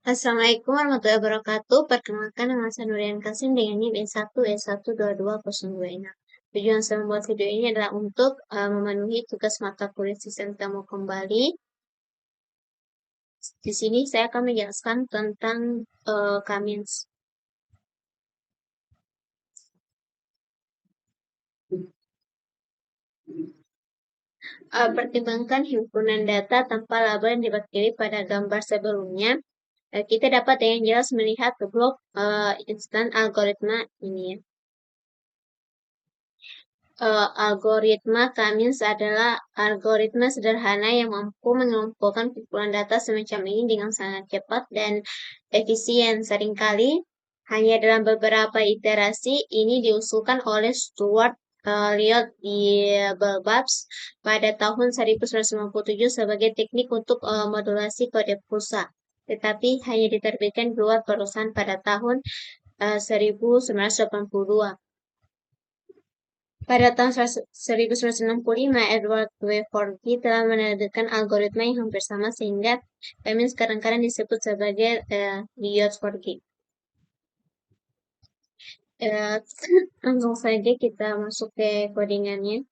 Assalamualaikum warahmatullahi wabarakatuh. Perkenalkan nama saya Nurian Kasim dengan NIM E1E12206. Tujuan saya membuat video ini adalah untuk memenuhi tugas mata kuliah sistem temu kembali. Di sini saya akan menjelaskan tentang Kamins. Pertimbangkan himpunan data tanpa label yang diwakili pada gambar sebelumnya. Kita dapat dengan jelas melihat blok instan algoritma ini ya. Algoritma Kamins adalah algoritma sederhana yang mampu mengelompokkan kumpulan data semacam ini dengan sangat cepat dan efisien. Seringkali, hanya dalam beberapa iterasi, ini diusulkan oleh Stuart Lyot di Bulbabs pada tahun 1997 sebagai teknik untuk modulasi kode pulsa, tetapi hanya diterbitkan di luar perusahaan pada tahun 1982. Pada tahun 1965, Edward W. Forgy telah menerbitkan algoritma yang hampir sama sehingga Kamins kadang-kadang disebut sebagai Lyot-Forgy. Langsung saja kita masuk ke codingannya.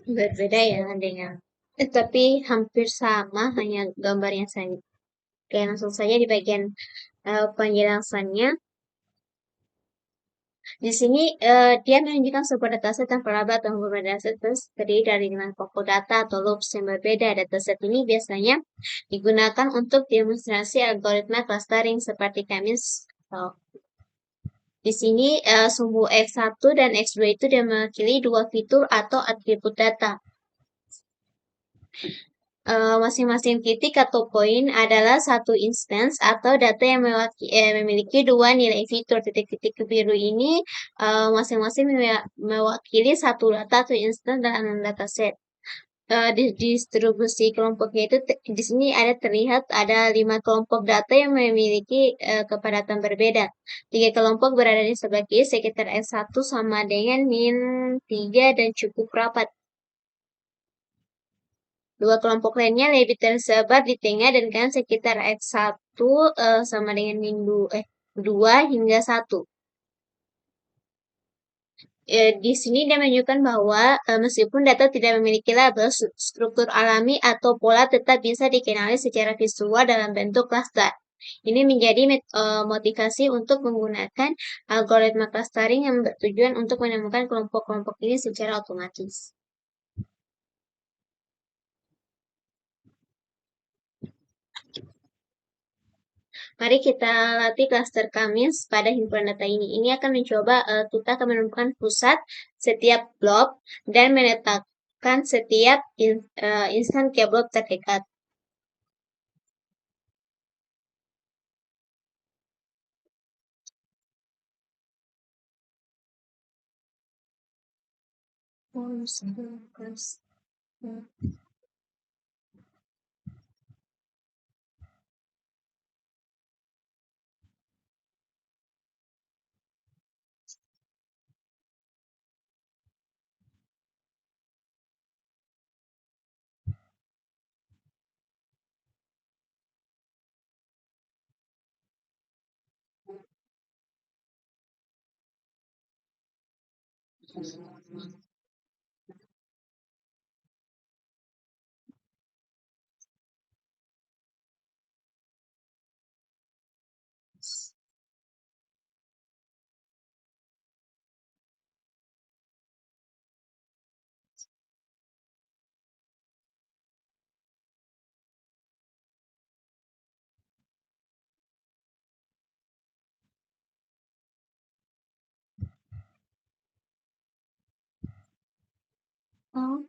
Berbeda ya dengan Tapi hampir sama, hanya gambarnya saja. Oke, langsung saja di bagian penjelasannya. Di sini dia menunjukkan sebuah dataset yang terlabel atau beberapa dataset terdiri dari 5 pokok data atau loops yang berbeda. Dataset ini biasanya digunakan untuk demonstrasi algoritma clustering seperti kami di sini sumbu X1 dan X2 itu dia mewakili dua fitur atau atribut data. Masing-masing titik atau poin adalah satu instance atau data yang memiliki dua nilai fitur. Titik-titik biru ini masing-masing mewakili satu data atau instance dalam dataset. Di distribusi kelompoknya itu di sini ada terlihat ada 5 kelompok data yang memiliki kepadatan berbeda. 3 kelompok berada di sebelah kiri sekitar S1 sama dengan min 3 dan cukup rapat. Dua kelompok lainnya lebih tersebar di tengah dan kanan sekitar X1 sama dengan min 2 hingga 1. Di sini dia menunjukkan bahwa meskipun data tidak memiliki label, struktur alami atau pola tetap bisa dikenali secara visual dalam bentuk klaster. Ini menjadi motivasi untuk menggunakan algoritma clustering yang bertujuan untuk menemukan kelompok-kelompok ini secara otomatis. Mari kita latih cluster Kamis pada himpunan data ini. Ini akan mencoba kita akan menemukan pusat setiap blob dan menetapkan setiap instan ke blob terdekat. Oh,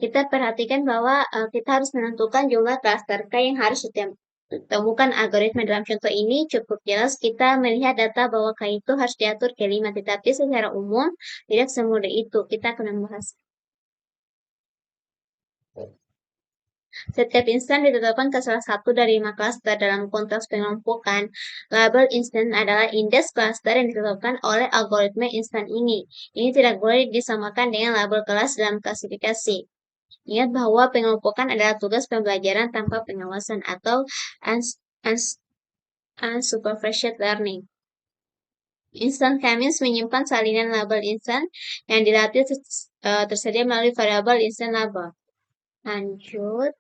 kita perhatikan bahwa kita harus menentukan jumlah cluster K yang harus ditemukan algoritma. Dalam contoh ini cukup jelas kita melihat data bahwa K itu harus diatur ke 5, tetapi secara umum tidak semudah itu. Kita akan membahas. Setiap instan ditetapkan ke salah satu dari 5 cluster. Dalam konteks pengelompokan, label instan adalah indeks cluster yang ditetapkan oleh algoritma instan ini. Ini tidak boleh disamakan dengan label kelas dalam klasifikasi. Ingat bahwa pengelompokan adalah tugas pembelajaran tanpa pengawasan atau unsupervised learning. Instant Camis menyimpan salinan label instan yang dilatih tersedia melalui variabel instant label. Lanjut.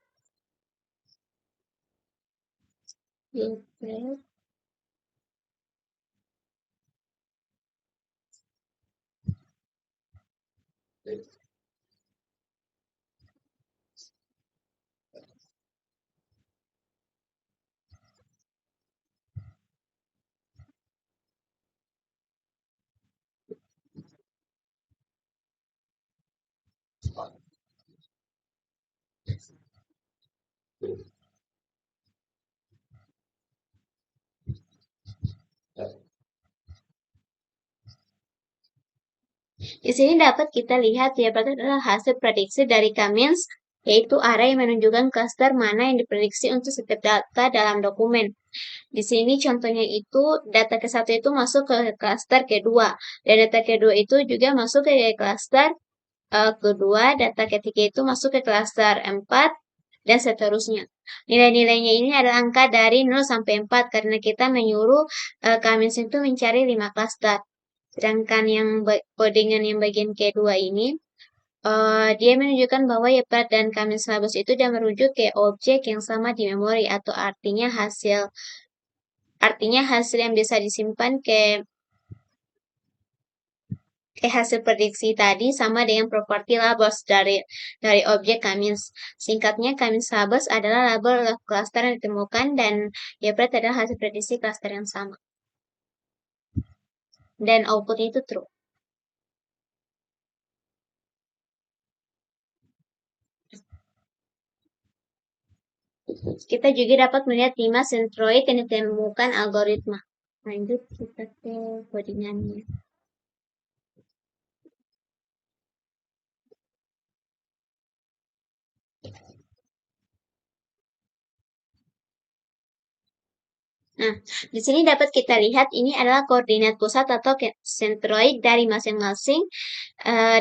Di sini dapat kita lihat ya, berarti adalah hasil prediksi dari Cummins, yaitu array yang menunjukkan klaster mana yang diprediksi untuk setiap data dalam dokumen. Di sini contohnya itu data ke satu itu masuk ke klaster kedua, dan data kedua itu juga masuk ke klaster kedua, data ketiga itu masuk ke klaster 4, dan seterusnya. Nilai-nilainya ini adalah angka dari 0 sampai 4 karena kita menyuruh Cummins itu mencari 5 klaster. Sedangkan yang codingan yang bagian kedua ini, dia menunjukkan bahwa Yepard dan Cummins Labs itu dia merujuk ke objek yang sama di memori atau artinya hasil yang bisa disimpan ke hasil prediksi tadi sama dengan properti labels dari objek Cummins. Singkatnya, Cummins labels adalah label cluster yang ditemukan dan Yepard adalah hasil prediksi cluster yang sama. Dan output itu true. Kita juga dapat melihat 5 centroid yang ditemukan algoritma. Lanjut kita ke codingannya. Nah, di sini dapat kita lihat ini adalah koordinat pusat atau centroid dari masing-masing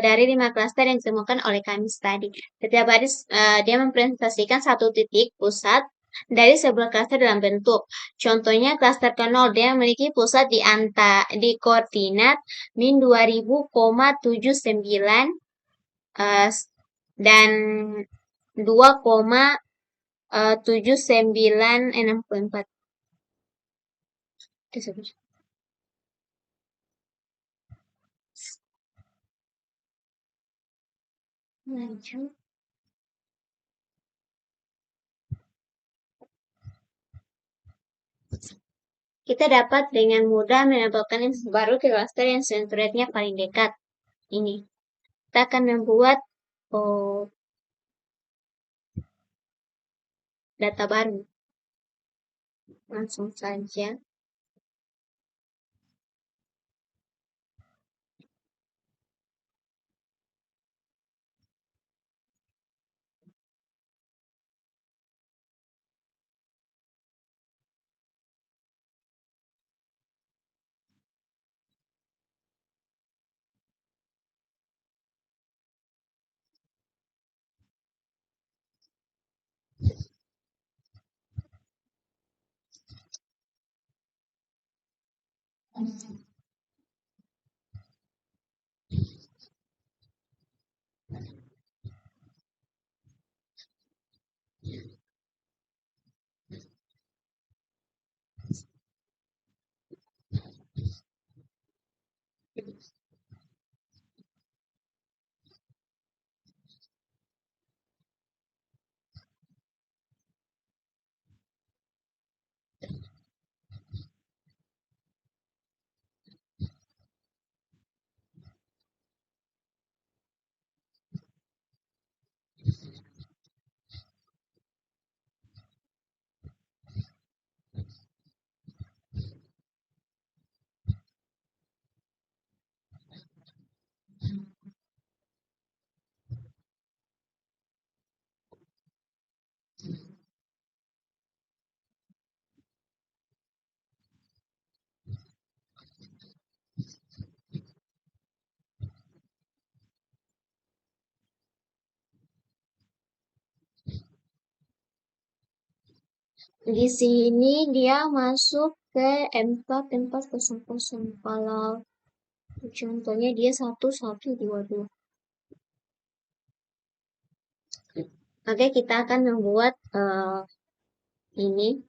dari 5 klaster yang ditemukan oleh Cummins tadi. Setiap baris dia mempresentasikan satu titik pusat dari sebuah klaster dalam bentuk. Contohnya klaster ke-0 dia memiliki pusat di koordinat min 2000,79 dan 2,7964 tersebut. Lanjut. Kita dapat dengan mudah menambahkan yang baru ke klaster yang centroidnya paling dekat. Ini. Kita akan membuat data baru. Langsung saja. Di sini dia masuk ke M4 kalau contohnya dia 1122. Oke, kita akan membuat ini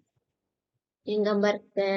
yang gambar ke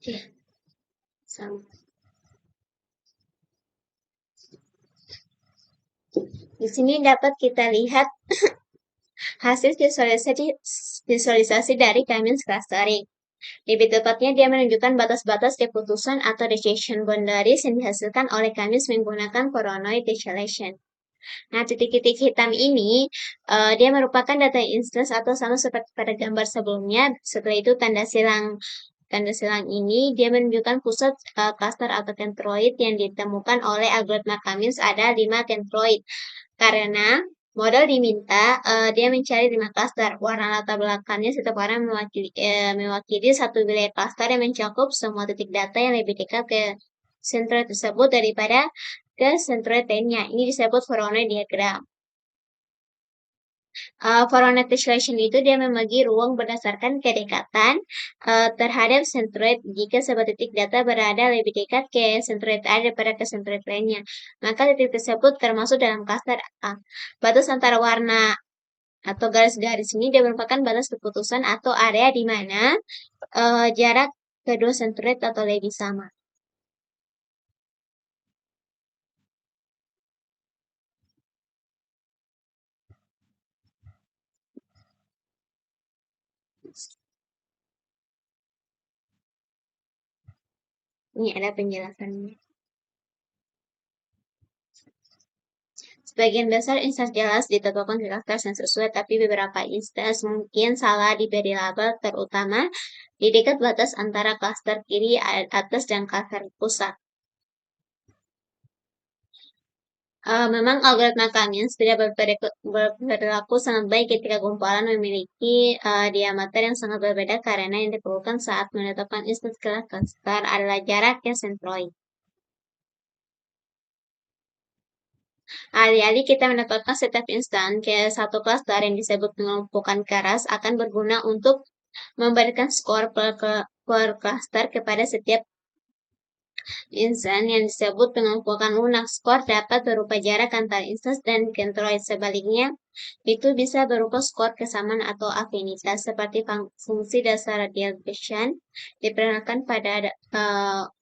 Oke, sama. Di sini dapat kita lihat hasil visualisasi dari K-means clustering. Lebih tepatnya, dia menunjukkan batas-batas keputusan atau decision boundaries yang dihasilkan oleh K-means menggunakan Voronoi tessellation. Nah, titik-titik hitam ini, dia merupakan data instance atau sama seperti pada gambar sebelumnya. Setelah itu tanda silang ini dia menunjukkan pusat cluster atau centroid yang ditemukan oleh algoritma K-means ada 5 centroid. Karena model diminta, dia mencari 5 cluster. Warna latar belakangnya setiap warna mewakili satu wilayah cluster yang mencakup semua titik data yang lebih dekat ke centroid tersebut daripada ke centroid lainnya. Ini disebut Voronoi diagram. Voronoi tessellation itu dia membagi ruang berdasarkan kedekatan terhadap centroid. Jika sebuah titik data berada lebih dekat ke centroid A daripada ke centroid lainnya, maka titik tersebut termasuk dalam cluster A. Batas antara warna atau garis-garis ini dia merupakan batas keputusan atau area di mana jarak kedua centroid atau lebih sama. Ini ada penjelasannya. Sebagian besar instance jelas ditetapkan di cluster yang sesuai, tapi beberapa instance mungkin salah diberi label, terutama di dekat batas antara cluster kiri atas dan cluster pusat. Memang algoritma K-means tidak berperilaku sangat baik ketika gumpalan memiliki diameter yang sangat berbeda, karena yang diperlukan saat menetapkan instance cluster adalah jarak yang centroid. Alih-alih kita menetapkan setiap instance ke satu cluster yang disebut pengelompokan keras akan berguna untuk memberikan skor per cluster kepada setiap instance yang disebut pengelompokan lunak. Skor dapat berupa jarak antara instance dan centroid. Sebaliknya, itu bisa berupa skor kesamaan atau afinitas seperti fungsi dasar radial Gaussian diperkenalkan pada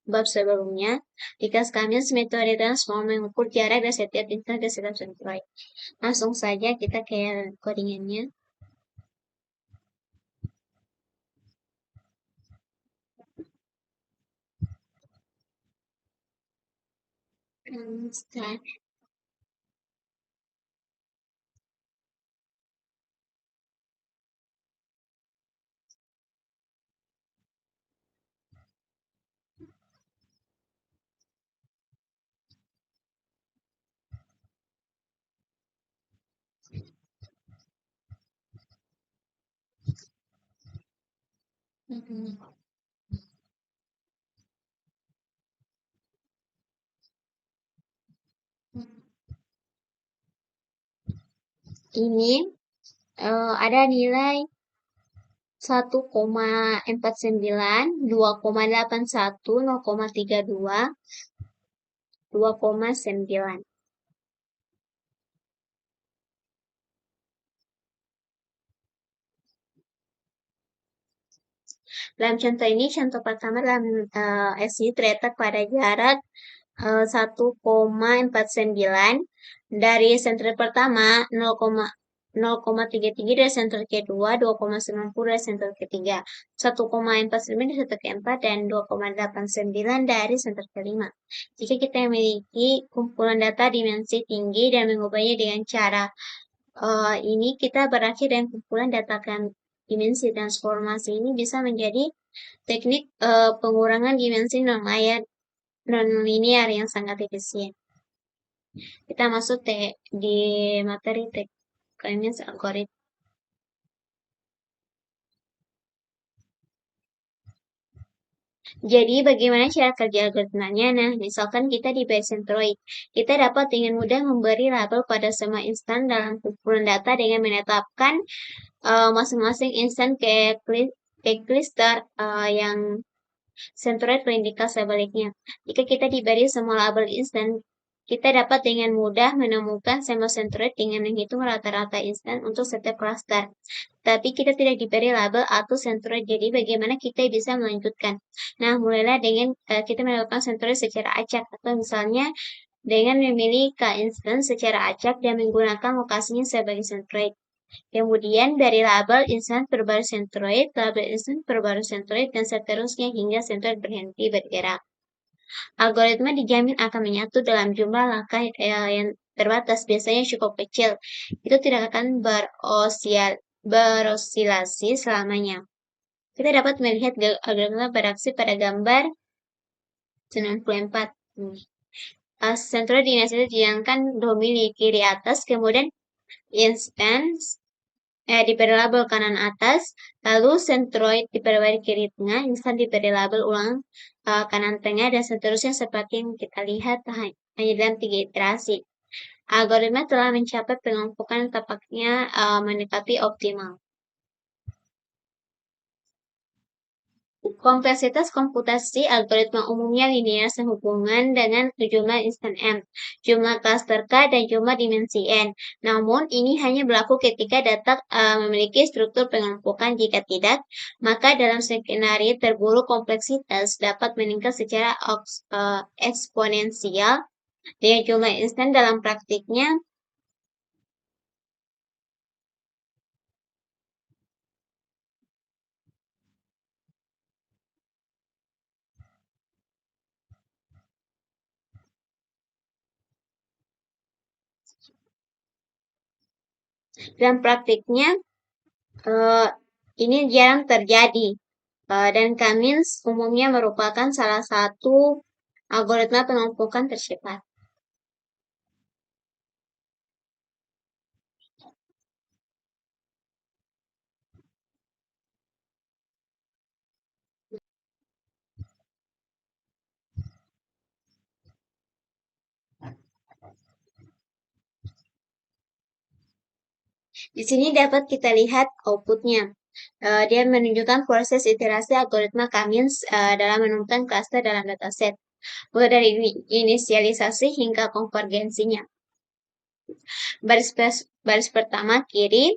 bab sebelumnya. Jika K-means metode transform mengukur jarak dari setiap instance ke setiap centroid. Langsung saja kita ke codingannya. Start. Ini ada nilai 1,49, 2,81, 0,32, 2,9. Dalam contoh ini, contoh pertama dalam SI terletak pada jarak 1,49 dari sentral pertama, 0,33 dari sentral kedua, 2,90 dari sentral ketiga, 1,49 dari sentral keempat, dan 2,89 dari sentral kelima. Jika kita memiliki kumpulan data dimensi tinggi dan mengubahnya dengan cara ini, kita berakhir dengan kumpulan data dimensi. Transformasi ini bisa menjadi teknik pengurangan dimensi non-linear yang sangat efisien. Kita masuk di materi K-means algorithm. Jadi bagaimana cara kerja algoritmanya? Nah, misalkan kita di base centroid, kita dapat dengan mudah memberi label pada semua instan dalam kumpulan data dengan menetapkan masing-masing instan ke cluster yang centroid vertikal sebaliknya. Jika kita diberi semua label instan, kita dapat dengan mudah menemukan semua centroid dengan menghitung rata-rata instan untuk setiap cluster. tapi kita tidak diberi label atau centroid. Jadi bagaimana kita bisa melanjutkan? Nah, mulailah dengan kita melakukan centroid secara acak, atau misalnya dengan memilih k-instance secara acak dan menggunakan lokasinya sebagai centroid. Kemudian dari label instance berbaris centroid, label instance berbaris centroid, dan seterusnya hingga centroid berhenti bergerak. Algoritma dijamin akan menyatu dalam jumlah langkah yang terbatas, biasanya cukup kecil. Itu tidak akan berosilasi selamanya. Kita dapat melihat algoritma beraksi pada gambar 94. Centroid dinasti dijangkan domini kiri atas, kemudian instance diberi label kanan atas, lalu centroid diberi kiri tengah, instan diberi label ulang kanan tengah, dan seterusnya seperti yang kita lihat hanya dalam 3 iterasi. Algoritma telah mencapai pengelompokan tampaknya mendekati optimal. Kompleksitas komputasi algoritma umumnya linear sehubungan dengan jumlah instan M, jumlah klaster K, dan jumlah dimensi N. Namun, ini hanya berlaku ketika data memiliki struktur pengelompokan. Jika tidak, maka dalam skenario terburuk kompleksitas dapat meningkat secara eksponensial dengan jumlah instan dalam praktiknya. Dalam praktiknya, ini jarang terjadi, dan K-means umumnya merupakan salah satu algoritma pengelompokan tercepat. Di sini dapat kita lihat outputnya. Dia menunjukkan proses iterasi algoritma K-means dalam menemukan klaster dalam dataset, mulai dari inisialisasi hingga konvergensinya. Baris pertama kiri,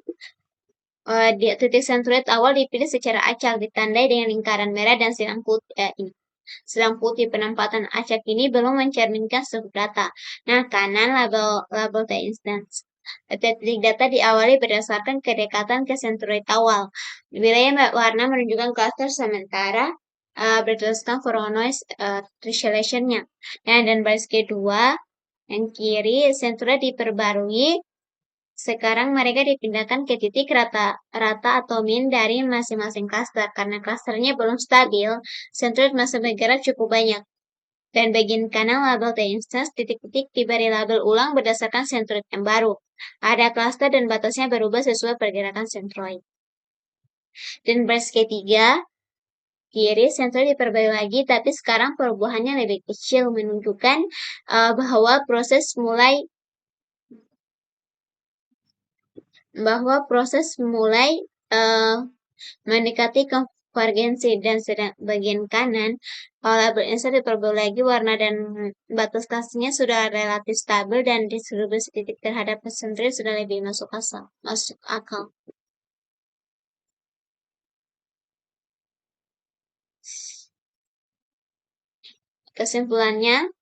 titik centroid awal dipilih secara acak, ditandai dengan lingkaran merah dan silang putih. Silang putih penempatan acak ini belum mencerminkan struktur data. Nah, kanan label t-instance. Titik data diawali berdasarkan kedekatan ke centroid awal. Wilayah warna menunjukkan klaster sementara berdasarkan Voronoi translation-nya. Dan baris kedua, yang kiri, centroid diperbarui. Sekarang mereka dipindahkan ke titik rata atau min dari masing-masing klaster. Karena klasternya belum stabil, centroid masih bergerak cukup banyak. Dan bagian kanan label t-instance, titik-titik diberi label ulang berdasarkan centroid yang baru. Ada klaster dan batasnya berubah sesuai pergerakan centroid. Dan baris ketiga, kiri centroid diperbarui lagi, tapi sekarang perubahannya lebih kecil, menunjukkan bahwa proses mulai mendekati konvergensi. Dan sedang bagian kanan, label insert diperbarui lagi, warna dan batas klasternya sudah relatif stabil, dan distribusi titik terhadap centroid sudah lebih masuk akal. Kesimpulannya,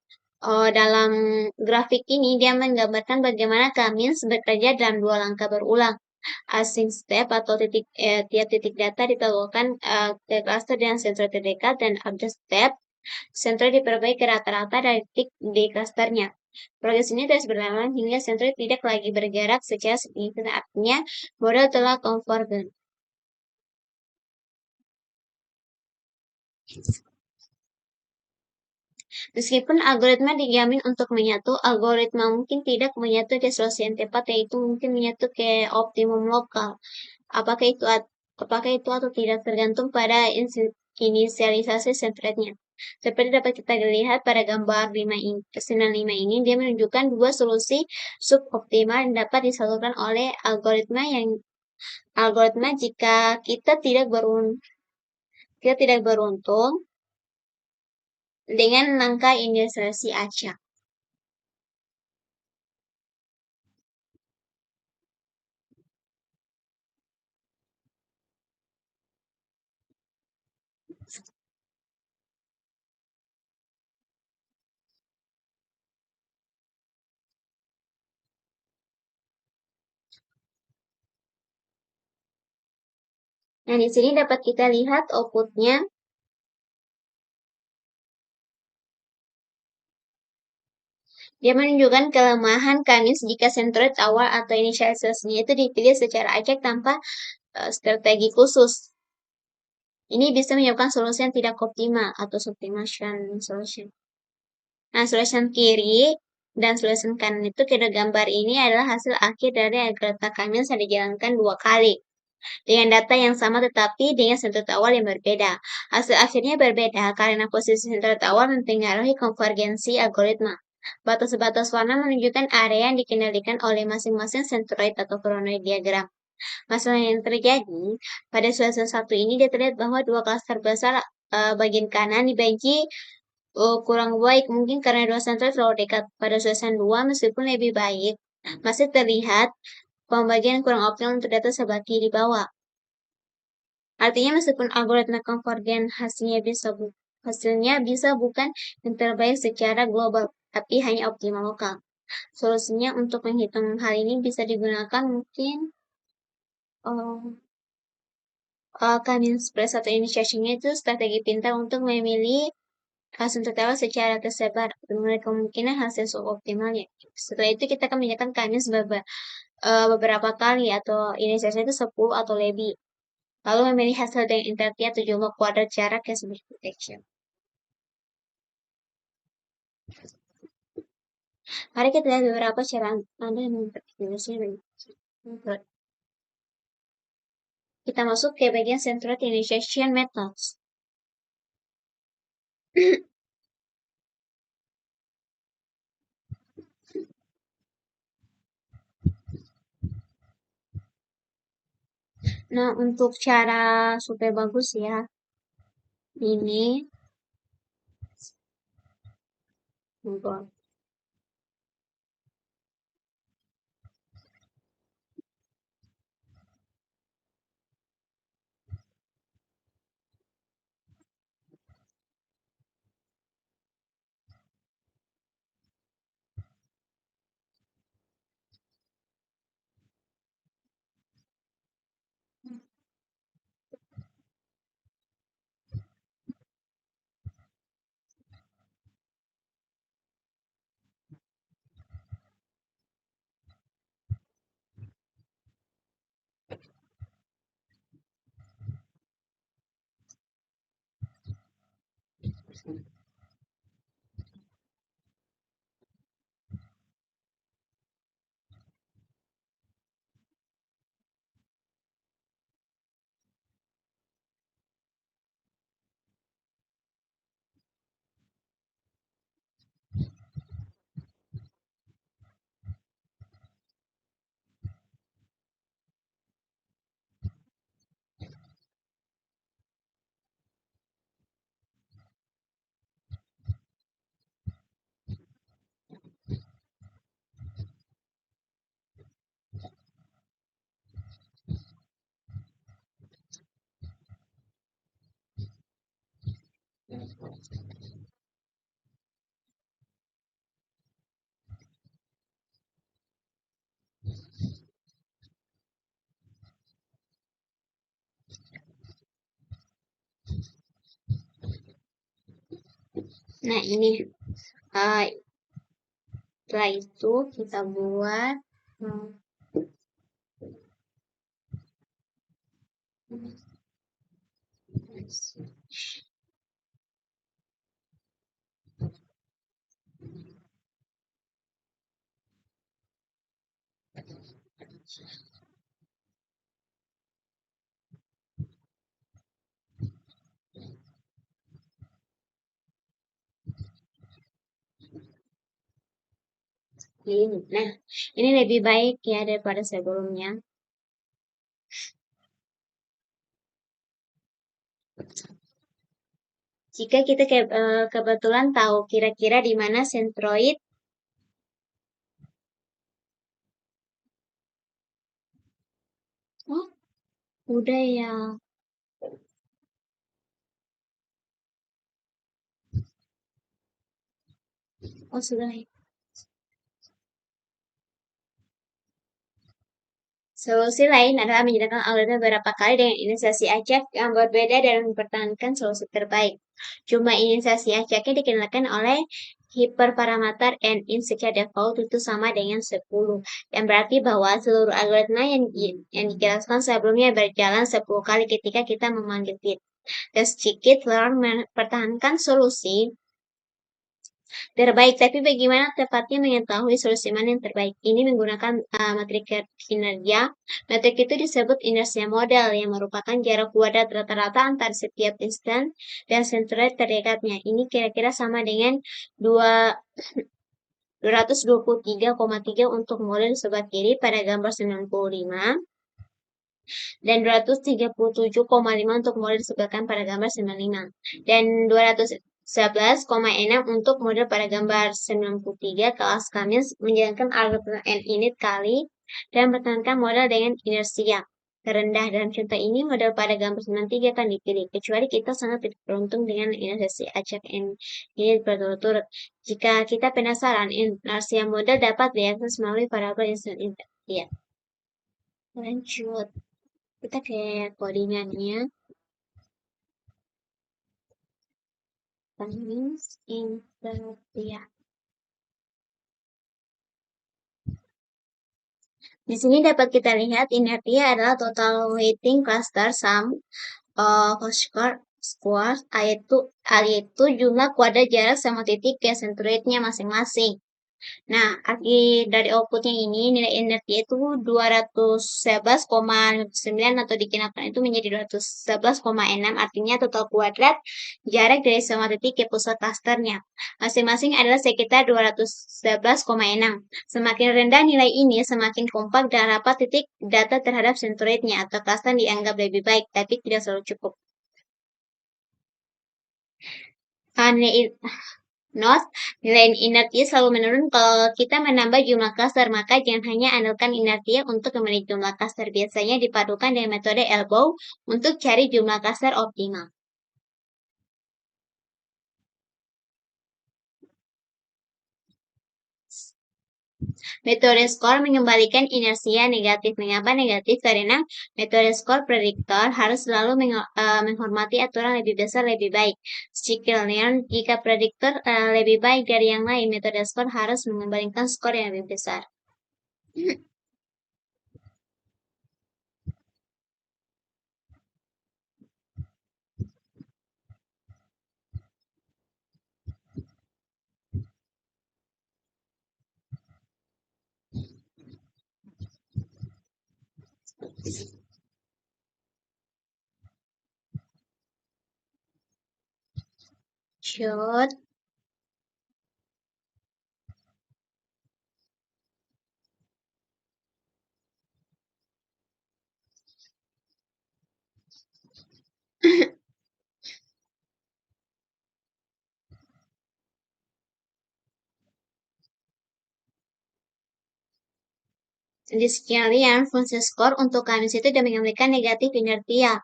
dalam grafik ini dia menggambarkan bagaimana K-means bekerja dalam 2 langkah berulang. Async step atau tiap titik data ditawarkan ke cluster dengan sensor terdekat, dan update step, sensor diperbaiki ke rata-rata dari titik di clusternya. Proses ini terus berlangsung hingga sensor tidak lagi bergerak secara signifikan, artinya model telah konvergen. Meskipun algoritma dijamin untuk menyatu, algoritma mungkin tidak menyatu ke solusi yang tepat, yaitu mungkin menyatu ke optimum lokal. Apakah itu atau tidak tergantung pada inisialisasi centroidnya. Seperti dapat kita lihat pada gambar 95 ini, dia menunjukkan 2 solusi suboptimal yang dapat disalurkan oleh algoritma jika kita tidak beruntung dengan angka inisialisasi acak. Nah, di sini dapat kita lihat outputnya. Dia menunjukkan kelemahan Kamis jika sentroid awal atau inisialisasinya itu dipilih secara acak tanpa strategi khusus. Ini bisa menyebabkan solusi yang tidak optimal atau sublimation solution. Nah, solution kiri dan solution kanan itu kira gambar ini adalah hasil akhir dari algoritma Kamis yang dijalankan 2 kali dengan data yang sama tetapi dengan sentroid awal yang berbeda. Hasil akhirnya berbeda karena posisi sentroid awal mempengaruhi konvergensi algoritma. Batas-batas warna menunjukkan area yang dikendalikan oleh masing-masing sentroid atau kronoid diagram. Masalah yang terjadi pada suasana satu ini dia terlihat bahwa dua klaster besar bagian kanan dibagi kurang baik mungkin karena dua sentroid terlalu dekat. Pada suasana 2 meskipun lebih baik masih terlihat pembagian kurang optimal untuk data sebelah kiri bawah. Artinya meskipun algoritma konvergen hasilnya bisa bukan yang terbaik secara global, tapi hanya optimal lokal. Solusinya untuk menghitung hal ini bisa digunakan mungkin kami Express atau initiation itu strategi pintar untuk memilih hasil tertawa secara tersebar dengan kemungkinan hasil suboptimalnya. Setelah itu kita akan menyiapkan kami beberapa kali atau inisiasi itu 10 atau lebih. Lalu memilih hasil dengan interaksi atau jumlah kuadrat jarak yang sebagai protection. Mari kita lihat beberapa cara Anda mempertimbangkan. Kita masuk ke bagian Central Initiation Methods. Nah, untuk cara supaya bagus ya, ini untuk nah ini uh, setelah itu kita buat ini. Nah, ini lebih baik ya daripada sebelumnya. Jika kita kebetulan tahu kira-kira di mana sentroid, oh udah ya. Oh, sudah ya. Solusi lain adalah menjadikan algoritma beberapa kali dengan inisiasi acak yang berbeda dan mempertahankan solusi terbaik. Jumlah inisiasi acaknya dikenakan oleh hiperparameter n secara default itu sama dengan 10, yang berarti bahwa seluruh algoritma yang dijelaskan sebelumnya berjalan 10 kali ketika kita memanggil fit. Dan sedikit learn mempertahankan solusi terbaik, tapi bagaimana tepatnya mengetahui solusi mana yang terbaik? Ini menggunakan metrik kinerja. Metrik itu disebut inersia model, yang merupakan jarak kuadrat rata-rata antara setiap instan dan sentroid terdekatnya. Ini kira-kira sama dengan 223,3 untuk model sebelah kiri pada gambar 95 dan 237,5 untuk model sebelah kanan pada gambar 95 dan 211,6 untuk model pada gambar 93. Kelas kami menjalankan algoritma n init kali dan bertahankan model dengan inersia terendah. Dalam contoh ini model pada gambar 93 akan dipilih, kecuali kita sangat tidak beruntung dengan inersia acak n init berturut-turut. Jika kita penasaran, inersia model dapat diakses melalui variabel instan inersia. Lanjut. Kita ke codingannya. Times Interia. Di sini dapat kita lihat inertia adalah total weighting cluster sum of squares, yaitu jumlah kuadrat jarak sama titik ke sentroidnya masing-masing. Nah, arti dari outputnya ini, nilai inertia itu 211,9 atau dikenakan itu menjadi 211,6, artinya total kuadrat jarak dari semua titik ke pusat klasternya. Masing-masing adalah sekitar 211,6. Semakin rendah nilai ini, semakin kompak dan rapat titik data terhadap sentroidnya atau klaster dianggap lebih baik, tapi tidak selalu cukup. Note, nilai inertia selalu menurun kalau kita menambah jumlah klaster, maka jangan hanya andalkan inertia untuk memilih jumlah klaster. Biasanya dipadukan dengan metode elbow untuk cari jumlah klaster optimal. Metode skor mengembalikan inersia negatif. Mengapa negatif? Karena metode skor prediktor harus selalu menghormati aturan lebih besar lebih baik. Skillnya, jika prediktor lebih baik dari yang lain, metode skor harus mengembalikan skor yang lebih besar. Short. Di sekalian, fungsi skor untuk kami itu sudah mengambilkan negatif inertia.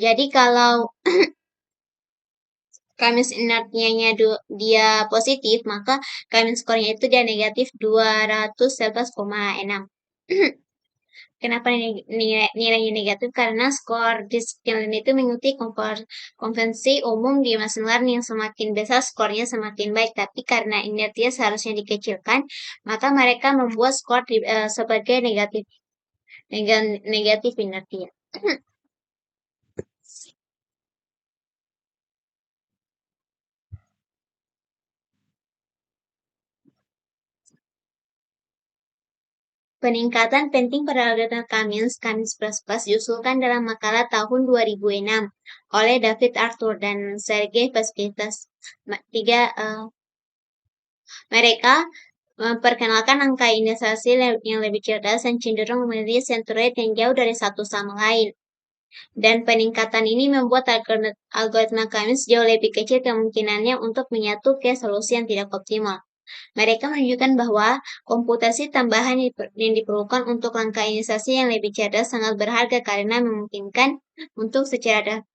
Jadi kalau kami inertianya dia positif, maka kami skornya itu dia negatif 211,6. Kenapa nilainya negatif? Karena skor di sekalian itu mengikuti konvensi umum di machine learning. Semakin besar skornya semakin baik. Tapi karena inertia seharusnya dikecilkan, maka mereka membuat skor sebagai negatif inertia. Peningkatan penting pada algoritma Cummins diusulkan dalam makalah tahun 2006 oleh David Arthur dan Sergei Paskitas. Mereka memperkenalkan angka inisiasi yang lebih cerdas dan cenderung memilih sentroid yang jauh dari satu sama lain. Dan peningkatan ini membuat algoritma Cummins jauh lebih kecil kemungkinannya untuk menyatu ke solusi yang tidak optimal. Mereka menunjukkan bahwa komputasi tambahan yang diperlukan untuk langkah inisiasi yang lebih cerdas sangat berharga karena memungkinkan untuk secara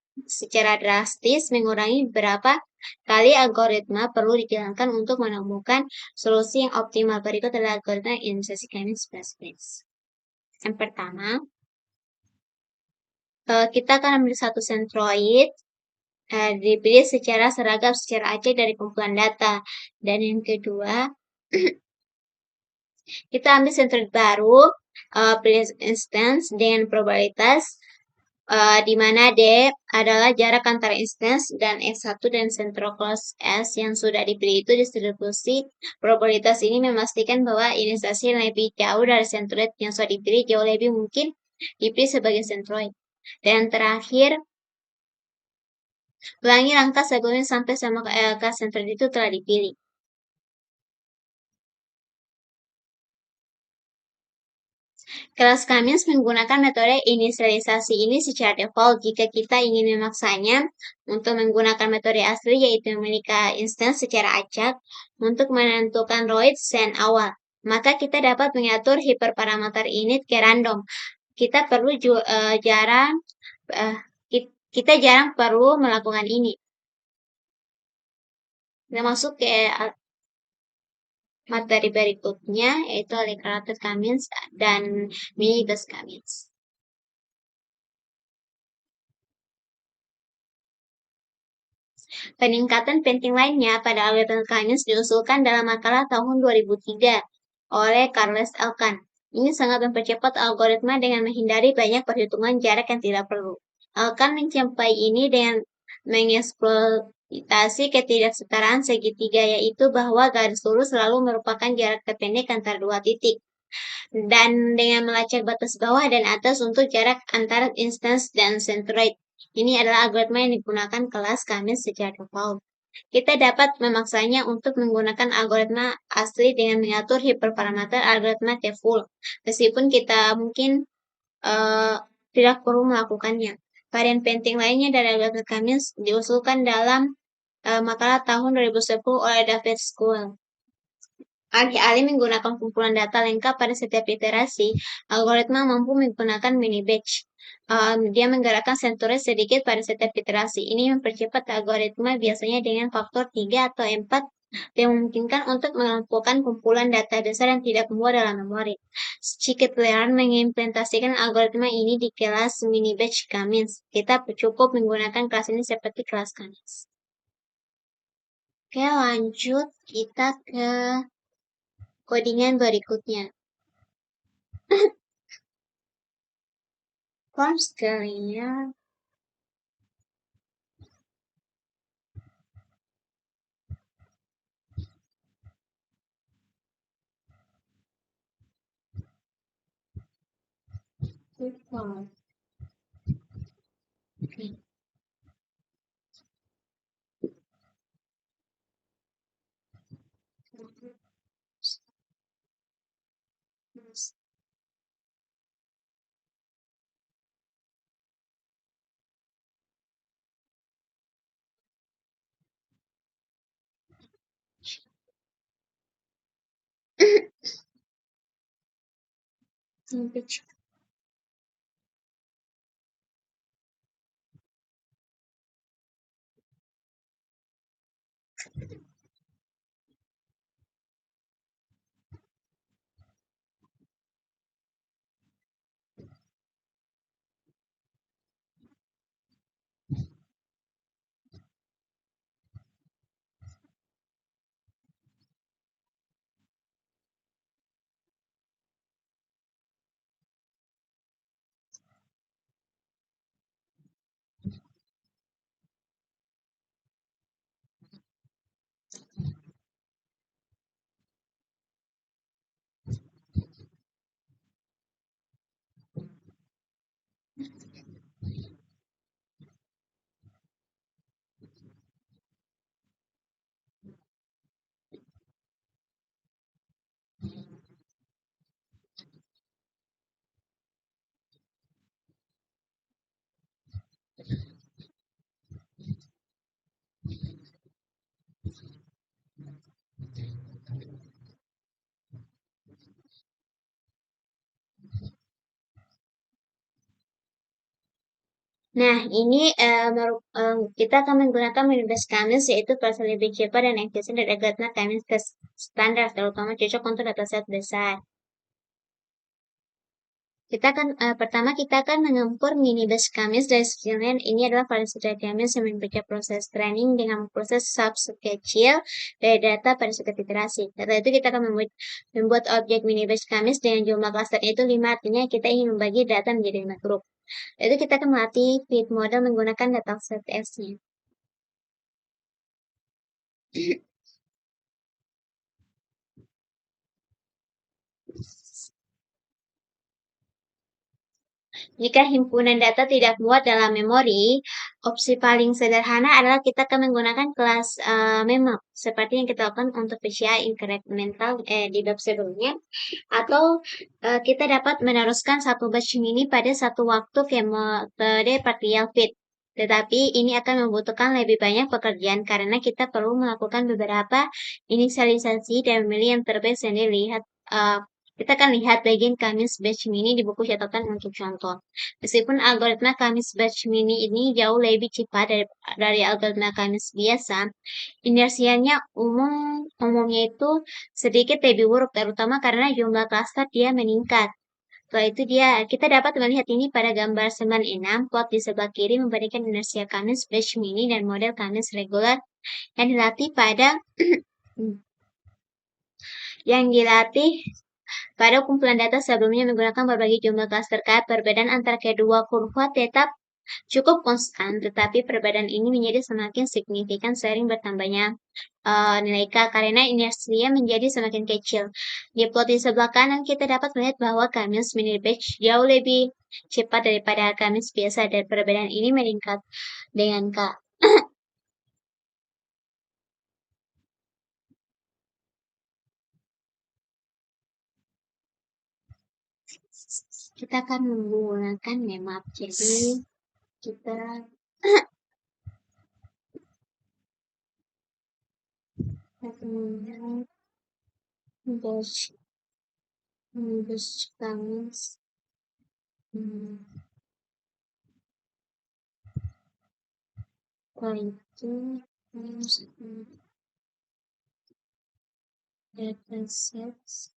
drastis mengurangi beberapa kali algoritma perlu dijalankan untuk menemukan solusi yang optimal. Berikut adalah algoritma inisiasi Cummins Base. Yang pertama, kita akan ambil satu sentroid, dipilih secara seragam secara acak dari kumpulan data. Dan yang kedua, kita ambil sentroid baru, pilih instance dengan probabilitas di mana D adalah jarak antara instance dan S1 dan sentro class S yang sudah dipilih itu distribusi. Probabilitas ini memastikan bahwa inisiasi yang lebih jauh dari sentroid yang sudah dipilih jauh lebih mungkin dipilih sebagai sentroid. Dan terakhir, ulangi langkah sebelumnya sampai sama kelas sentroid itu telah dipilih. Kelas Cummins menggunakan metode inisialisasi ini secara default jika kita ingin memaksanya untuk menggunakan metode asli yaitu memiliki instance secara acak untuk menentukan roid sen awal. Maka kita dapat mengatur hiperparameter init ke random. Kita perlu jarang kita jarang perlu melakukan ini. Kita masuk ke materi berikutnya yaitu Alexander Cummins dan minibus Cummins. Peningkatan penting lainnya pada algoritma Cummins diusulkan dalam makalah tahun 2003 oleh Charles Elkan. Ini sangat mempercepat algoritma dengan menghindari banyak perhitungan jarak yang tidak perlu. Elkan mencapai ini dengan mengeksploitasi ketidaksetaraan segitiga, yaitu bahwa garis lurus selalu merupakan jarak terpendek antara dua titik. Dan dengan melacak batas bawah dan atas untuk jarak antara instance dan centroid. Ini adalah algoritma yang digunakan kelas Cummins secara default. Kita dapat memaksanya untuk menggunakan algoritma asli dengan mengatur hiperparameter algoritma T-full, meskipun kita mungkin tidak perlu melakukannya. Varian penting lainnya dari algoritma Cummins diusulkan dalam makalah tahun 2010 oleh David School. Alih-alih menggunakan kumpulan data lengkap pada setiap iterasi, algoritma mampu menggunakan mini-batch. Dia menggerakkan sensornya sedikit pada setiap iterasi. Ini mempercepat algoritma biasanya dengan faktor 3 atau 4 yang memungkinkan untuk mengelompokkan kumpulan data besar yang tidak muat dalam memori. Scikit-learn mengimplementasikan algoritma ini di kelas mini-batch Cummins. Kita cukup menggunakan kelas ini seperti kelas Cummins. Oke, lanjut kita ke kodingan berikutnya. Form scale-nya form. Okay. Nah, ini kita akan menggunakan Minibus Kamis yaitu versi lebih cepat dan efisien dari algoritma Kamis standar, terutama cocok untuk dataset besar. Pertama kita akan mengempur minibus Kamis dari sekian. Ini adalah variasi dari Kamis yang memiliki proses training dengan proses subset kecil dari data pada suatu iterasi. Data itu kita akan membuat objek minibus Kamis dengan jumlah klaster itu 5, artinya kita ingin membagi data menjadi 5 grup. Itu kita akan melatih fit model menggunakan dataset S-nya. Jika himpunan data tidak muat dalam memori, opsi paling sederhana adalah kita akan menggunakan kelas memap, seperti yang kita lakukan untuk PCI incremental di bab sebelumnya, atau kita dapat meneruskan satu batch mini pada satu waktu via metode partial fit. Tetapi ini akan membutuhkan lebih banyak pekerjaan karena kita perlu melakukan beberapa inisialisasi dan memilih yang terbaik sendiri. Kita akan lihat bagian Kamis Batch Mini di buku catatan untuk contoh. Meskipun algoritma Kamis Batch Mini ini jauh lebih cepat dari algoritma Kamis biasa, inersianya umumnya itu sedikit lebih buruk, terutama karena jumlah klaster dia meningkat. Setelah itu kita dapat melihat ini pada gambar 96, plot di sebelah kiri membandingkan inersia Kamis Batch Mini dan model Kamis regular yang dilatih pada yang dilatih pada kumpulan data sebelumnya menggunakan berbagai jumlah kelas terkait. Perbedaan antara kedua kurva tetap cukup konstan, tetapi perbedaan ini menjadi semakin signifikan seiring bertambahnya nilai K karena inersia menjadi semakin kecil. Di plot di sebelah kanan kita dapat melihat bahwa Kamis mini batch jauh lebih cepat daripada Kamis biasa dan perbedaan ini meningkat dengan K. Kita akan menggunakan memap, jadi kita akan melihat batch Kamis. Setelah itu datasets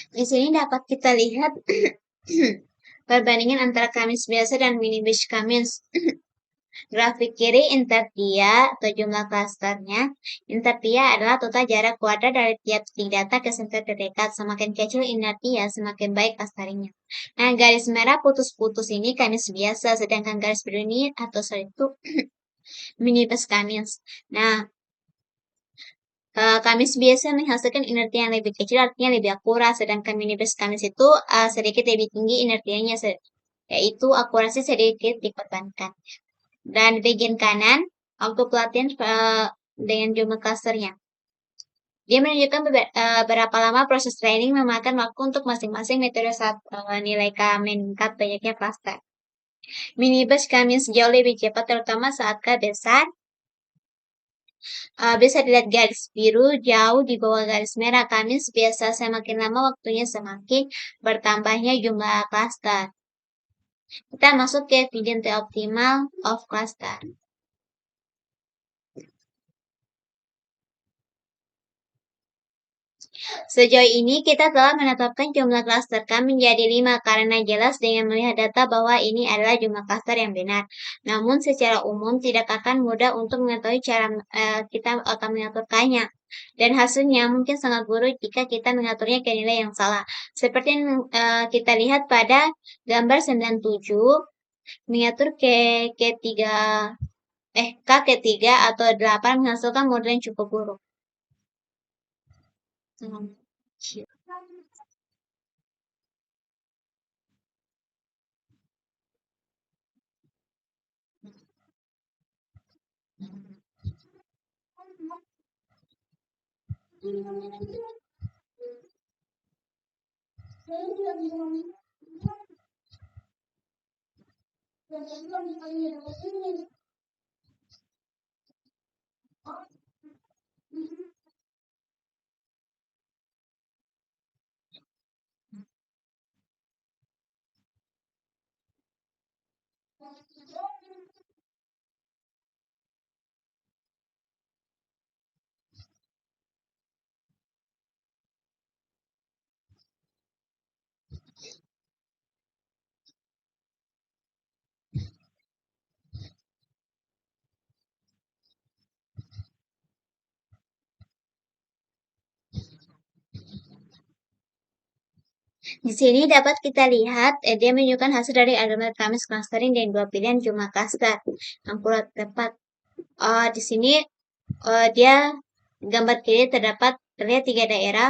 Di sini dapat kita lihat perbandingan antara Kamis biasa dan mini batch Kamis. Grafik kiri intertia atau jumlah klasternya. Intertia adalah total jarak kuadrat dari tiap titik data ke senter terdekat. Semakin kecil intertia, semakin baik clusteringnya. Nah, garis merah putus-putus ini Kamis biasa, sedangkan garis biru ini atau sorry itu mini batch Kamis. Nah, Kamis biasa menghasilkan inertia yang lebih kecil, artinya lebih akurat, sedangkan mini batch Kamis itu sedikit lebih tinggi inertianya, yaitu akurasi sedikit diperbankan. Dan di bagian kanan, waktu pelatihan dengan jumlah clusternya. Dia menunjukkan berapa lama proses training memakan waktu untuk masing-masing metode saat nilai K meningkat banyaknya cluster. Mini batch Kamis jauh lebih cepat, terutama saat K besar. Bisa dilihat garis biru jauh di bawah garis merah. Kamis biasa semakin lama waktunya semakin bertambahnya jumlah cluster. Kita masuk ke efficiency optimal of cluster. Sejauh ini kita telah menetapkan jumlah klaster K menjadi 5 karena jelas dengan melihat data bahwa ini adalah jumlah klaster yang benar. Namun secara umum tidak akan mudah untuk mengetahui cara kita akan mengaturkannya. Dan hasilnya mungkin sangat buruk jika kita mengaturnya ke nilai yang salah. Seperti yang kita lihat pada gambar 97, mengatur K ke 3 atau 8 menghasilkan model yang cukup buruk. Di sini dapat kita lihat, dia menunjukkan hasil dari algoritma Kamis clustering dan dua pilihan jumlah cluster yang kurang tepat. Di sini dia gambar kiri terlihat 3 daerah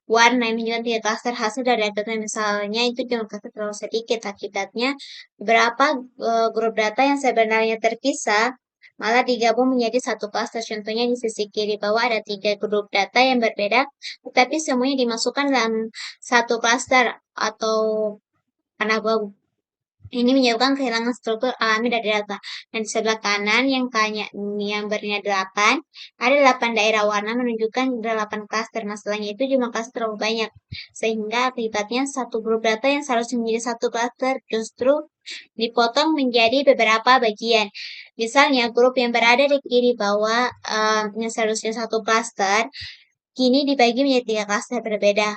warna yang menunjukkan 3 cluster hasil dari algoritma. Misalnya itu jumlah cluster terlalu sedikit, akibatnya beberapa grup data yang sebenarnya terpisah malah digabung menjadi satu cluster. Contohnya di sisi kiri bawah ada 3 grup data yang berbeda, tetapi semuanya dimasukkan dalam satu cluster atau warna abu-abu. Ini menyebabkan kehilangan struktur alami dari data. Dan di sebelah kanan yang bernya 8, ada 8 daerah warna menunjukkan 8 klaster. Masalahnya itu jumlah klaster terlalu banyak. Sehingga akibatnya satu grup data yang seharusnya menjadi satu klaster justru dipotong menjadi beberapa bagian. Misalnya grup yang berada di kiri bawah yang seharusnya satu klaster, kini dibagi menjadi 3 klaster berbeda.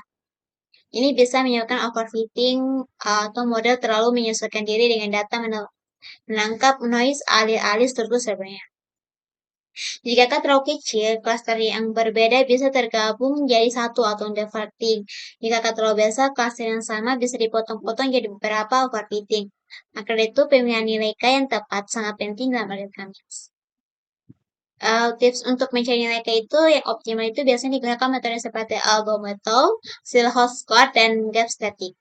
Ini bisa menyebabkan overfitting atau model terlalu menyesuaikan diri dengan data menangkap noise alih-alih struktur servernya. Jika K terlalu kecil, klaster yang berbeda bisa tergabung menjadi satu atau underfitting. Jika K terlalu besar, klaster yang sama bisa dipotong-potong jadi beberapa overfitting. Maka itu pemilihan nilai K yang tepat sangat penting dalam algoritma Kamis. Tips untuk mencari nilai K itu yang optimal itu biasanya digunakan metode seperti Albo Method, Silhouette Square, dan Gap Static.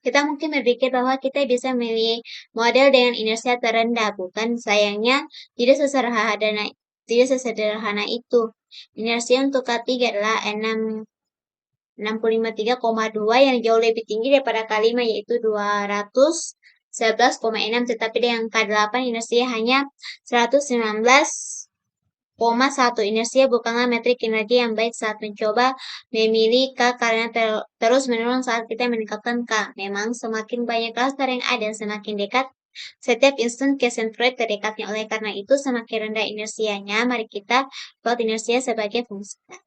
Kita mungkin berpikir bahwa kita bisa memilih model dengan inersia terendah, bukan? Sayangnya tidak sesederhana itu. Inersia untuk K3 adalah 653,2 yang jauh lebih tinggi daripada K5 yaitu 211,6, tetapi dengan K8 inersia hanya 119,6 1 inersia bukanlah metrik kinerja yang baik saat mencoba memilih K karena terus menurun saat kita meningkatkan K. Memang semakin banyak klaster yang ada, semakin dekat setiap instan ke sentroid terdekatnya. Oleh karena itu, semakin rendah inersianya, mari kita plot inersia sebagai fungsi K.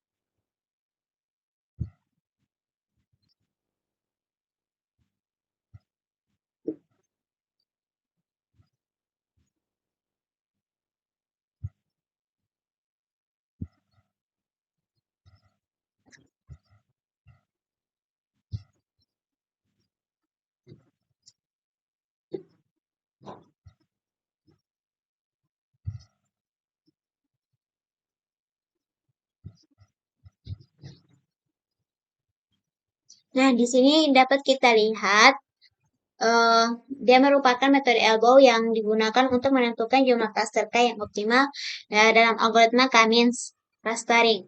Nah, di sini dapat kita lihat dia merupakan metode elbow yang digunakan untuk menentukan jumlah cluster K yang optimal dalam algoritma K-means clustering.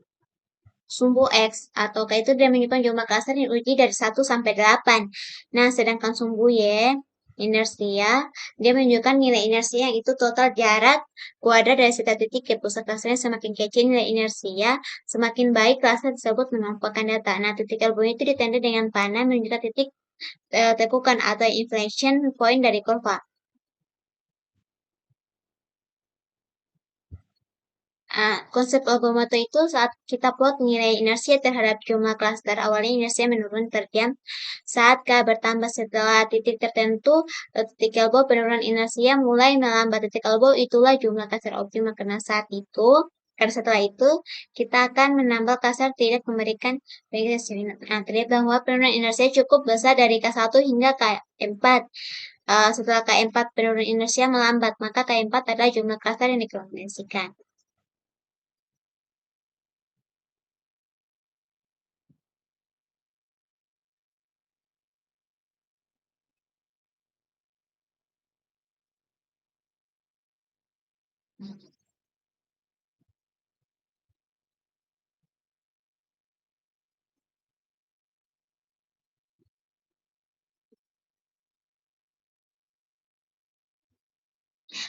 Sumbu X atau K itu dia menunjukkan jumlah cluster yang diuji dari 1 sampai 8. Nah, sedangkan sumbu Y, inersia, dia menunjukkan nilai inersia yang itu total jarak kuadrat dari setiap titik ke pusat clusternya. Semakin kecil nilai inersia, semakin baik cluster tersebut mengumpulkan data. Nah, titik elbow itu ditanda dengan panah menunjukkan titik tekukan atau inflection point dari kurva. Konsep logomoto itu saat kita plot nilai inersia terhadap jumlah klaster, awalnya inersia menurun terdiam saat K bertambah. Setelah titik tertentu, titik elbow penurunan inersia mulai melambat. Titik elbow itulah jumlah klaster optimal karena setelah itu kita akan menambah klaster tidak memberikan regresi. Nah, terlihat bahwa penurunan inersia cukup besar dari K1 hingga K4. Setelah K4 penurunan inersia melambat, maka K4 adalah jumlah klaster yang dikombinasikan.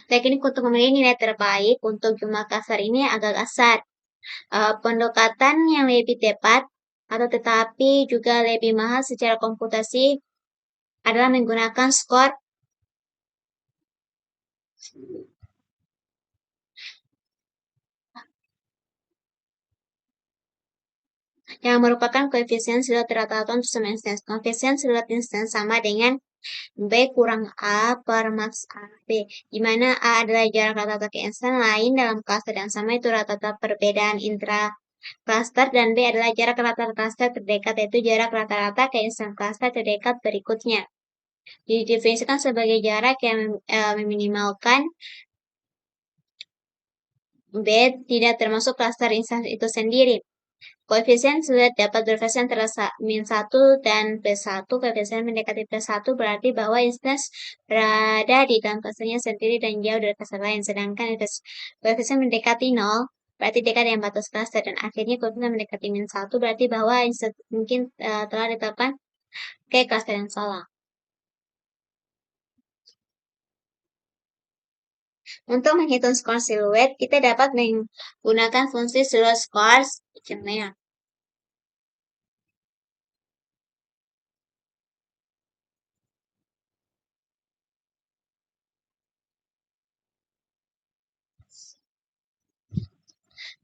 Teknik untuk memilih nilai terbaik untuk jumlah kasar ini agak kasar. Pendekatan yang lebih tepat atau tetapi juga lebih mahal secara komputasi adalah menggunakan skor yang merupakan koefisien silat rata-rata untuk semua instance. Koefisien silat instance sama dengan B kurang A per max A B, di mana A adalah jarak rata-rata ke instance lain dalam klaster yang sama, itu rata-rata perbedaan intra cluster, dan B adalah jarak rata-rata cluster terdekat, yaitu jarak rata-rata ke instance cluster terdekat berikutnya. Didefinisikan sebagai jarak yang meminimalkan B tidak termasuk klaster instansi itu sendiri. Koefisien sudah dapat bervariasi antara -1 dan +1. Koefisien mendekati +1 berarti bahwa instance berada di dalam klasternya sendiri dan jauh dari klaster lain. Sedangkan koefisien mendekati 0 berarti dekat dengan batas klaster. Dan akhirnya koefisien mendekati -1 berarti bahwa instance mungkin telah ditetapkan ke klaster yang salah. Untuk menghitung skor siluet, kita dapat menggunakan fungsi silhouette scores. Contohnya,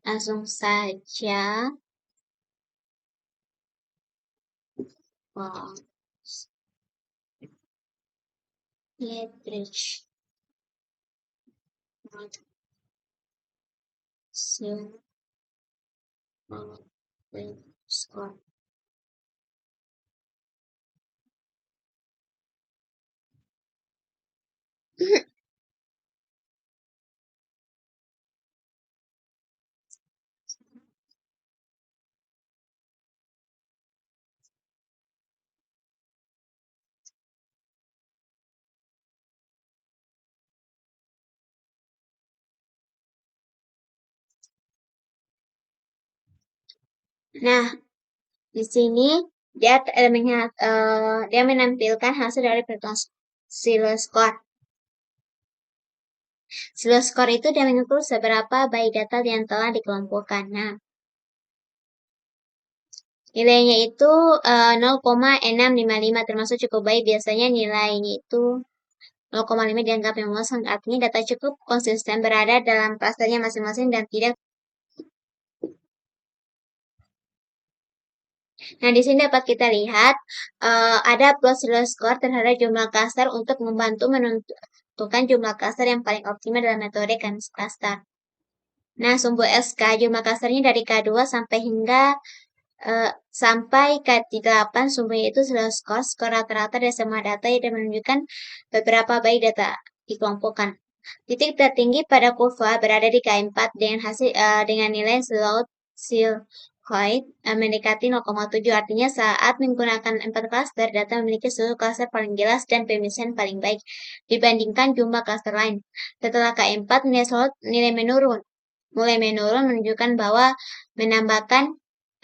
langsung saja. Wow. Leverage. Score. Nah, di sini dia menampilkan hasil dari perhitungan silhouette score. Slow score itu dia mengukur seberapa baik data yang telah dikelompokkan. Nah, nilainya itu 0,655 termasuk cukup baik. Biasanya nilainya itu 0,5 dianggap memuaskan. Artinya data cukup konsisten berada dalam klasternya masing-masing dan tidak. Nah, di sini dapat kita lihat ada plus slow score terhadap jumlah klaster untuk membantu menentukan jumlah klaster yang paling optimal dalam metode garis klaster. Nah, sumbu SK jumlah klasternya dari K2 sampai K8 sumbernya itu slow score, skor rata-rata dari semua data yang menunjukkan beberapa baik data dikelompokkan. Titik tertinggi pada kurva berada di K4 dengan nilai silhouette mendekati 0,7. Artinya saat menggunakan 4 klaster, data memiliki seluruh klaster paling jelas dan pemisahan paling baik dibandingkan jumlah klaster lain. Setelah K4, nilai mulai menurun menunjukkan bahwa menambahkan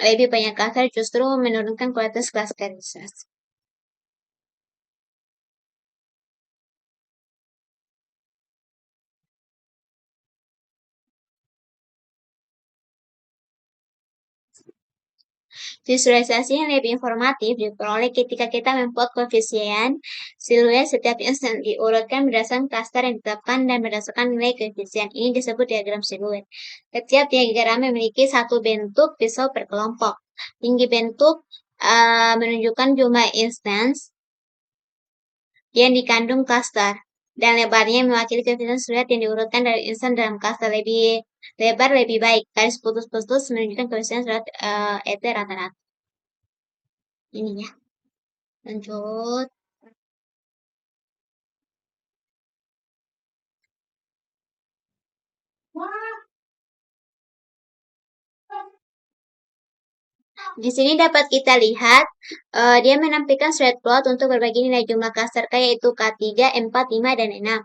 lebih banyak klaster justru menurunkan kualitas klasterisasi. Visualisasi yang lebih informatif diperoleh ketika kita membuat koefisien siluet setiap instan diurutkan berdasarkan klaster yang ditetapkan dan berdasarkan nilai koefisien. Ini disebut diagram siluet. Setiap diagram memiliki satu bentuk pisau per kelompok. Tinggi bentuk menunjukkan jumlah instance yang dikandung klaster, dan lebarnya mewakili koefisien siluet yang diurutkan dari instan dalam klaster. Lebih lebar lebih baik. Garis putus-putus menunjukkan koefisien siluet ET rata-rata. Ini ya. Lanjut. Di sini dapat kita lihat dia menampilkan straight plot untuk berbagi nilai jumlah klaster K yaitu K3, 4, 5, dan 6.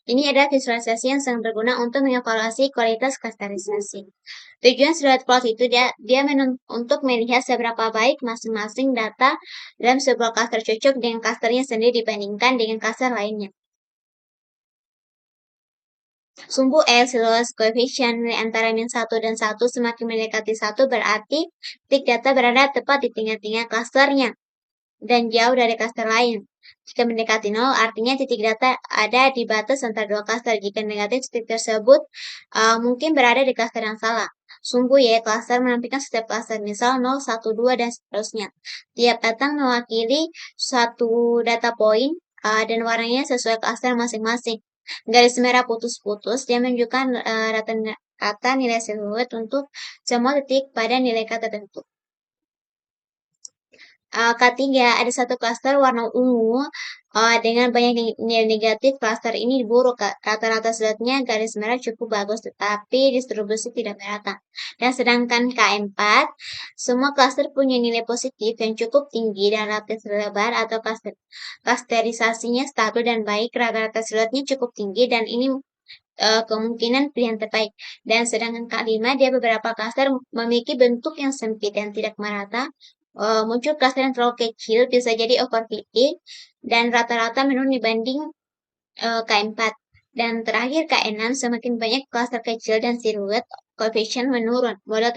Ini adalah visualisasi yang sangat berguna untuk mengevaluasi kualitas klasterisasi. Tujuan straight plot itu untuk melihat seberapa baik masing-masing data dalam sebuah klaster cocok dengan klasternya sendiri dibandingkan dengan klaster lainnya. Sumbu X luas koefisien nilai antara min 1 dan 1 semakin mendekati 1 berarti titik data berada tepat di tengah-tengah klasternya dan jauh dari klaster lain. Jika mendekati 0, artinya titik data ada di batas antara dua klaster. Jika negatif, titik tersebut mungkin berada di klaster yang salah. Sumbu Y klaster menampilkan setiap klaster, misal 0, 1, 2, dan seterusnya. Tiap batang mewakili satu data point dan warnanya sesuai klaster masing-masing. Garis merah putus-putus dia menunjukkan rata nilai siluet untuk semua titik pada nilai K tertentu. K3 ada satu klaster warna ungu dengan banyak nilai negatif. Klaster ini buruk. Rata-rata siluetnya garis merah cukup bagus, tetapi distribusi tidak merata. Dan sedangkan K4, semua klaster punya nilai positif yang cukup tinggi dan relatif lebar atau klasterisasinya stabil dan baik. Rata-rata siluetnya cukup tinggi dan ini kemungkinan pilihan terbaik. Dan sedangkan K5 dia beberapa klaster memiliki bentuk yang sempit dan tidak merata. Muncul klaster yang terlalu kecil, bisa jadi overfitting, dan rata-rata menurun dibanding K4. Dan terakhir K6, semakin banyak klaster kecil dan siluet koefisien menurun. Model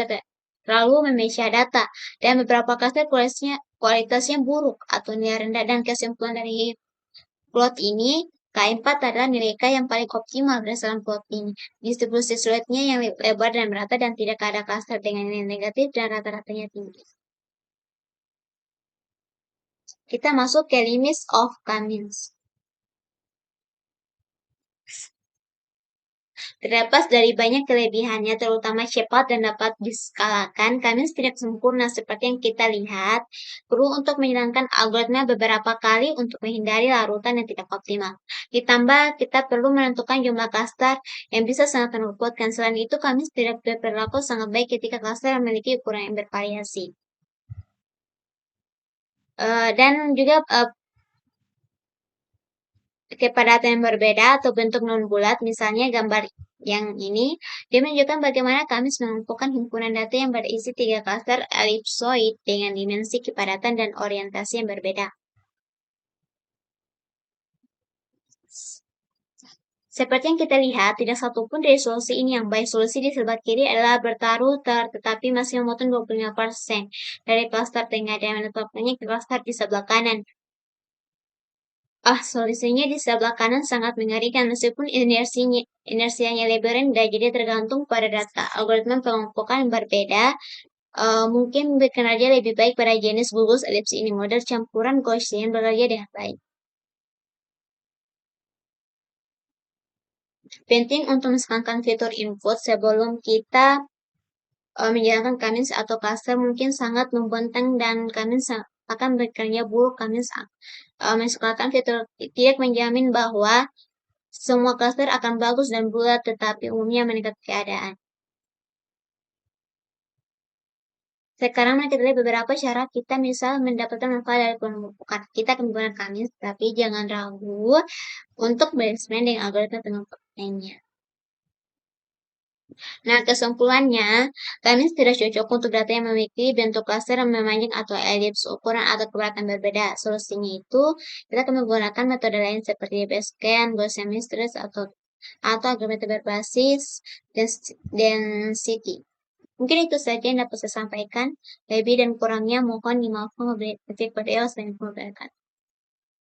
terlalu memecah data, dan beberapa klaster kualitasnya buruk atau nilai rendah. Dan kesimpulan dari plot ini, K4 adalah nilai K yang paling optimal berdasarkan plot ini. Distribusi siluetnya yang lebar dan merata dan tidak ada klaster dengan nilai negatif dan rata-ratanya tinggi. Kita masuk ke limits of Kamins. Terlepas dari banyak kelebihannya, terutama cepat dan dapat diskalakan, Kamins tidak sempurna seperti yang kita lihat. Perlu untuk menjalankan algoritma beberapa kali untuk menghindari larutan yang tidak optimal. Ditambah, kita perlu menentukan jumlah klaster yang bisa sangat menurutkan. Selain itu, Kamins tidak berlaku sangat baik ketika klaster memiliki ukuran yang bervariasi. Dan juga kepadatan yang berbeda atau bentuk non-bulat, misalnya gambar yang ini, dia menunjukkan bagaimana Kamins mengumpulkan himpunan data yang berisi 3 klaster ellipsoid dengan dimensi kepadatan dan orientasi yang berbeda. Seperti yang kita lihat, tidak satupun dari solusi ini yang baik. Solusi di sebelah kiri adalah bertaruh tetapi masih memotong 25% dari klaster tengah dan menetapkannya ke klaster di sebelah kanan. Solusinya di sebelah kanan sangat mengerikan meskipun inersianya lebih rendah, jadi tergantung pada data. Algoritma pengelompokan berbeda, mungkin bekerja lebih baik pada jenis gugus elips ini. Model campuran Gaussian bekerja dengan baik. Penting untuk menekankan fitur input sebelum kita menjalankan Cummins atau cluster mungkin sangat membentang dan Cummins akan bekerja buruk. Cummins menekankan fitur tidak menjamin bahwa semua cluster akan bagus dan bulat, tetapi umumnya meningkat keadaan. Sekarang kita lihat beberapa cara kita misal mendapatkan manfaat dari pengelompokan. Kita akan menggunakan Cummins, tapi jangan ragu untuk bereksperimen dengan algoritma pengelompokan lainnya. Nah, kesimpulannya, Cummins tidak cocok untuk data yang memiliki bentuk klaster yang memanjang atau elips, ukuran atau keberatan berbeda. Solusinya itu, kita akan menggunakan metode lain seperti Bayesian, Gaussian matrix, atau algoritma berbasis density. Mungkin itu saja yang dapat saya sampaikan. Lebih dan kurangnya mohon dimaafkan. Wabillahi taufiq wal hidayah. Wassalamualaikum warahmatullahi wabarakatuh.